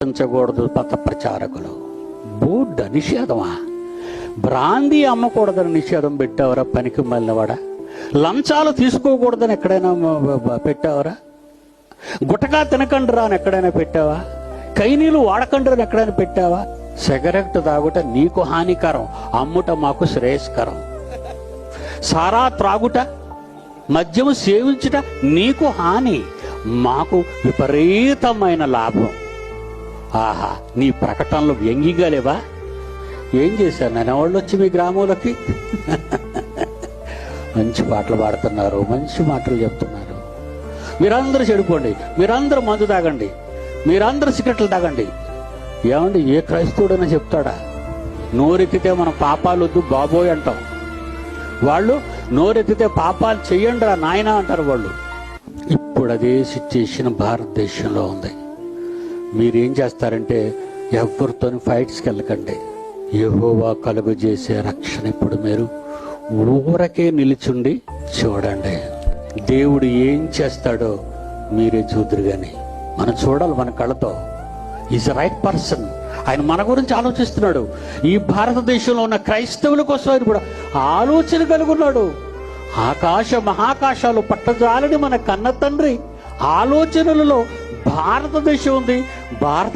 పెంచకూడదు పథ ప్రచారకులు. బూడ్డ నిషేధమా? Brandy అమ్మకూడదని నిషేధం పెట్టావరా? పనికి మళ్ళినవాడా. లంచాలు తీసుకోకూడదని ఎక్కడైనా పెట్టావరా? గుటకా తినకండిరా అని ఎక్కడైనా పెట్టావా? కైనీలు వాడకండి అని ఎక్కడైనా పెట్టావా? సిగరెట్ తాగుట నీకు హానికరం, అమ్ముట మాకు శ్రేయస్కరం. సారా త్రాగుట, మద్యము సేవించుట నీకు హాని, మాకు విపరీతమైన లాభం. ఆహా, నీ ప్రకటనలు వ్యంగిగా లేవా? ఏం చేశారు నాన్నవాళ్ళు వచ్చి మీ గ్రామంలోకి? మంచి పాటలు పాడుతున్నారు, మంచి మాటలు చెప్తున్నారు. మీరందరూ చెడిపోండి, మీరందరూ మందు తాగండి, మీరందరూ సిగరెట్లు తాగండి. ఏమండి, ఏ క్రైస్తవుడైనా చెప్తాడా? నోరెత్తితే మన పాపాలు వద్దు బాబోయ్ అంటాం. వాళ్ళు నోరెత్తితే పాపాలు చెయ్యండి రా నాయనా అంటారు వాళ్ళు. ఇప్పుడు అదే సిచ్యుయేషన్ భారతదేశంలో ఉంది. మీరేం చేస్తారంటే ఎవరితోని ఫైట్స్కి వెళ్ళకండి. యెహోవా కలుగు చేసే రక్షణ ఇప్పుడు మీరు ఊరకే నిలిచుండి చూడండి. దేవుడు ఏం చేస్తాడో మీరే చూదురు. కానీ మనం చూడాలి మన కళ్ళతో. Is right person. ఆయన మన గురించి ఆలోచిస్తున్నాడు. ఈ భారతదేశంలో ఉన్న క్రైస్తవుల కోసం ఆయన కూడా ఆలోచన కలుగున్నాడు. ఆకాశ మహాకాశాలు పట్టజాలని మన కన్న తండ్రి ఆలోచనలలో భారతదేశం ఉంది. భారత